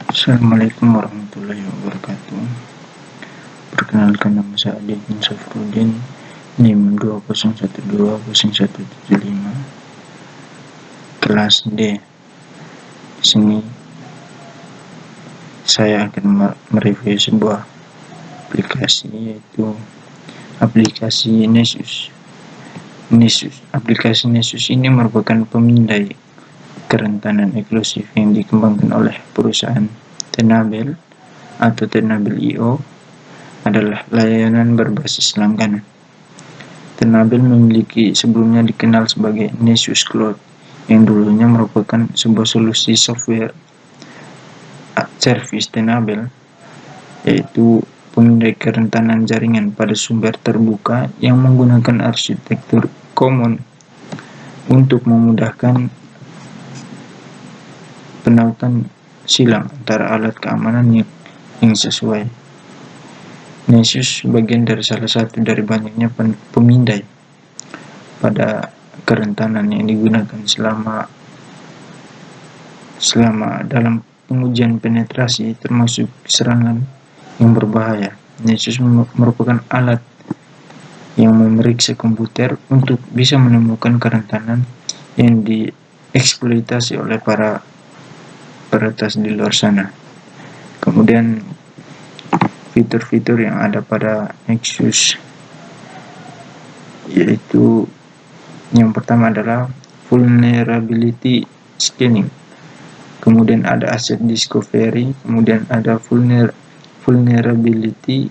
Assalamualaikum warahmatullahi wabarakatuh. Perkenalkan, nama saya Adin Safrudin, NIM 20120175, kelas D. Di sini saya akan mereview sebuah aplikasi, yaitu aplikasi Nessus. Aplikasi Nessus ini merupakan pemindai kerentanan eksklusif yang dikembangkan oleh perusahaan Tenable atau Tenable.io. Adalah layanan berbasis langganan. Tenable memiliki sebelumnya dikenal sebagai Nessus Cloud, yang dulunya merupakan sebuah solusi software service Tenable, yaitu pemindai kerentanan jaringan pada sumber terbuka yang menggunakan arsitektur common untuk memudahkan penautan silang antara alat keamanan yang sesuai. Nessus bagian dari salah satu dari banyaknya pemindai pada kerentanan yang digunakan selama dalam pengujian penetrasi, termasuk serangan yang berbahaya. Nessus merupakan alat yang memeriksa komputer untuk bisa menemukan kerentanan yang dieksploitasi oleh para peretas di luar sana. Kemudian fitur-fitur yang ada pada Nessus, yaitu yang pertama adalah vulnerability scanning, kemudian ada asset discovery, kemudian ada vulnerability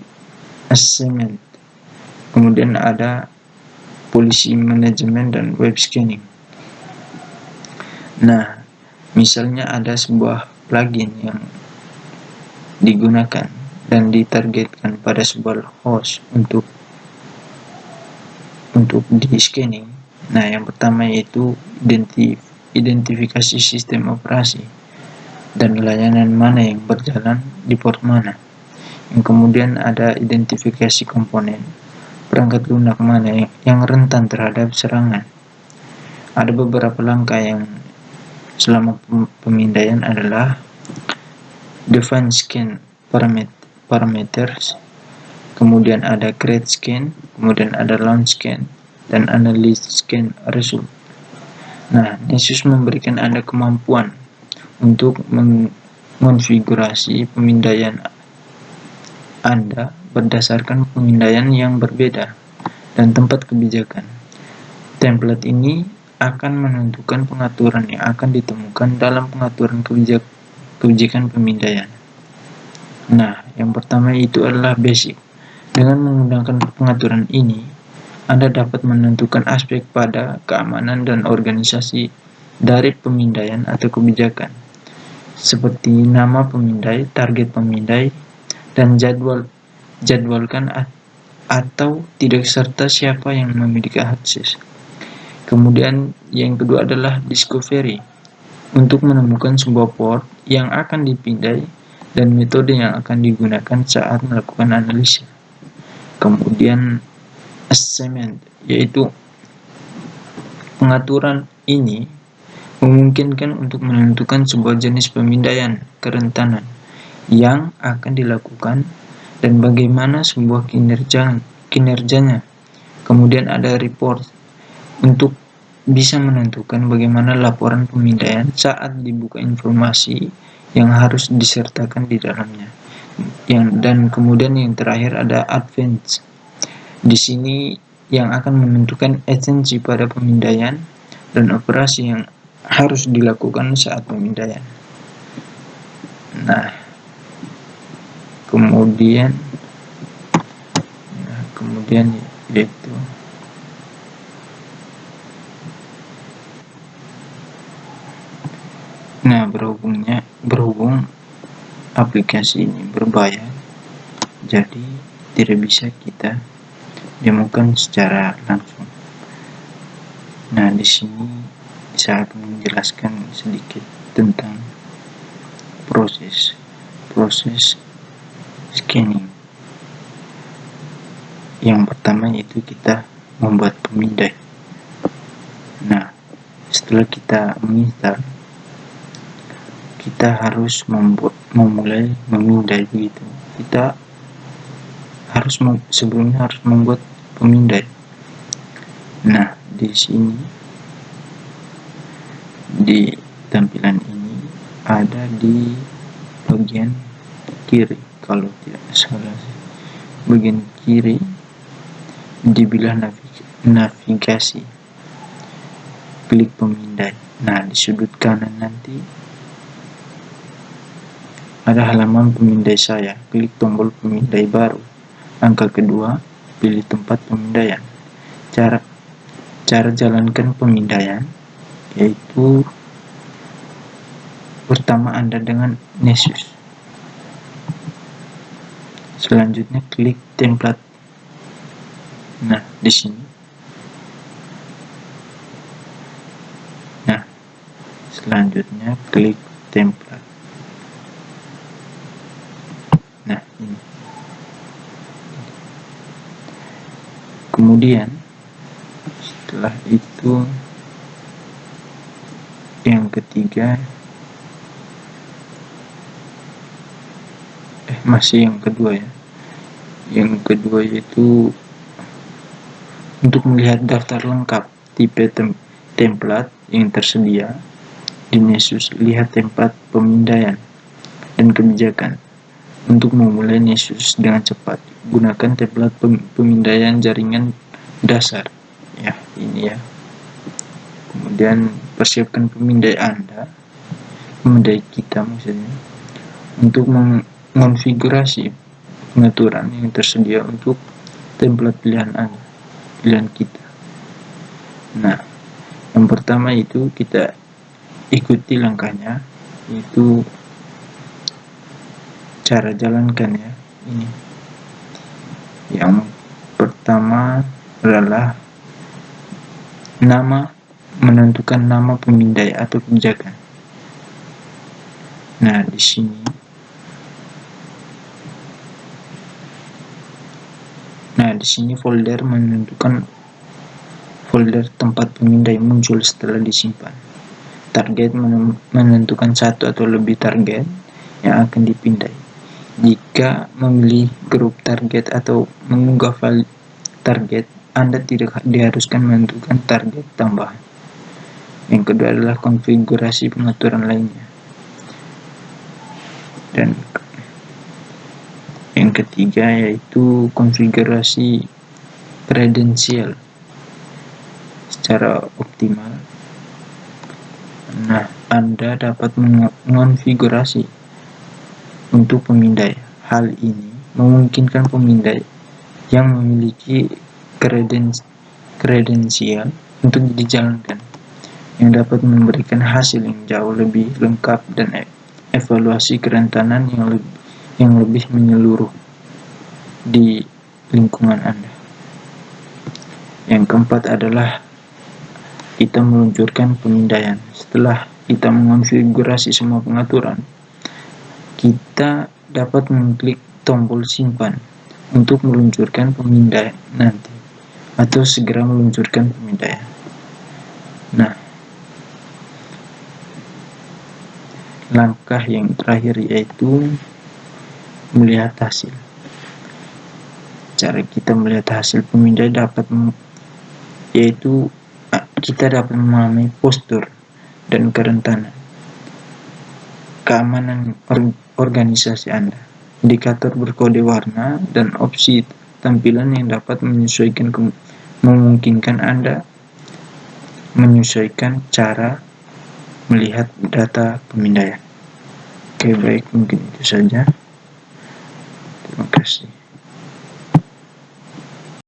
assessment, kemudian ada policy management dan web scanning. Nah, misalnya ada sebuah plugin yang digunakan dan ditargetkan pada sebuah host untuk di scanning. Nah, yang pertama yaitu identifikasi sistem operasi dan layanan mana yang berjalan di port mana. Yang kemudian ada identifikasi komponen, perangkat lunak mana yang rentan terhadap serangan. Ada beberapa langkah yang selama pemindaian adalah define scan parameters, kemudian ada create scan, kemudian ada launch scan, dan analyze scan result. Nah, Nessus memberikan Anda kemampuan untuk mengonfigurasi pemindaian Anda berdasarkan pemindaian yang berbeda dan tempat kebijakan. Template ini akan menentukan pengaturan yang akan ditemukan dalam pengaturan kebijakan pemindaian. Nah, yang pertama itu adalah basic. Dengan menggunakan pengaturan ini, Anda dapat menentukan aspek pada keamanan dan organisasi dari pemindaian atau kebijakan, seperti nama pemindai, target pemindai, dan jadwalkan atau tidak serta siapa yang memiliki akses. Kemudian yang kedua adalah discovery, untuk menemukan sebuah port yang akan dipindai dan metode yang akan digunakan saat melakukan analisa. Kemudian assessment, yaitu pengaturan ini memungkinkan untuk menentukan sebuah jenis pemindaian kerentanan yang akan dilakukan dan bagaimana sebuah kinerjanya. Kemudian ada report, untuk bisa menentukan bagaimana laporan pemindaian saat dibuka informasi yang harus disertakan di dalamnya. Dan kemudian yang terakhir ada advance. Di sini yang akan menentukan esensi pada pemindaian dan operasi yang harus dilakukan saat pemindaian. Nah, kemudian yaitu berhubung aplikasi ini berbayar, jadi tidak bisa kita demokan secara langsung. Nah, di sini saya akan menjelaskan sedikit tentang proses scanning. Yang pertama yaitu kita membuat pemindai. Nah, setelah kita menginstal, kita harus memulai memindai begitu. Kita harus sebelumnya harus membuat pemindai. Nah, di sini di tampilan ini ada di bagian kiri kalau tidak salah, bagian kiri dibilah navigasi, klik pemindai. Nah, di sudut kanan nanti ada halaman pemindai saya, klik tombol pemindai baru, angka kedua, pilih tempat pemindaian. Cara jalankan pemindaian yaitu pertama Anda dengan Nessus. Selanjutnya klik template. Nah, di sini. Nah, selanjutnya klik template. Nah, ini. Kemudian setelah itu yang ketiga, masih yang kedua ya. Yang kedua yaitu untuk melihat daftar lengkap tipe template yang tersedia di Nessus. Lihat tempat pemindaian dan kebijakan. Untuk memulai Nessus dengan cepat, gunakan template pemindaian jaringan dasar. Ya, ini ya. Kemudian persiapkan pemindai Anda, pemindai kita maksudnya, untuk mengonfigurasi pengaturan yang tersedia untuk template pilihan Anda, pilihan kita. Nah, yang pertama itu kita ikuti langkahnya, yaitu cara jalankan ya. Ini yang pertama adalah menentukan nama pemindai atau kebijakan. Nah, di sini folder menentukan folder tempat pemindai muncul setelah disimpan. Target menentukan satu atau lebih target yang akan dipindai. Jika memilih grup target atau mengunggah file target, Anda tidak diharuskan menentukan target tambahan. Yang kedua adalah konfigurasi pengaturan lainnya. Dan yang ketiga yaitu konfigurasi kredensial secara optimal. Nah, Anda dapat mengonfigurasi untuk pemindai. Hal ini memungkinkan pemindai yang memiliki kredensial untuk dijalankan, yang dapat memberikan hasil yang jauh lebih lengkap dan evaluasi kerentanan yang lebih menyeluruh di lingkungan Anda. Yang keempat adalah kita meluncurkan pemindaian. Setelah kita mengonfigurasi semua pengaturan, kita dapat mengklik tombol simpan untuk meluncurkan pemindaian nanti, atau segera meluncurkan pemindaian. Nah, langkah yang terakhir yaitu melihat hasil. Cara kita melihat hasil pemindaian yaitu kita dapat memahami postur dan kerentanan keamanan organisasi Anda, indikator berkode warna, dan opsi tampilan yang dapat memungkinkan Anda menyesuaikan cara melihat data pemindaian. Oke, baik, mungkin itu saja. Terima kasih.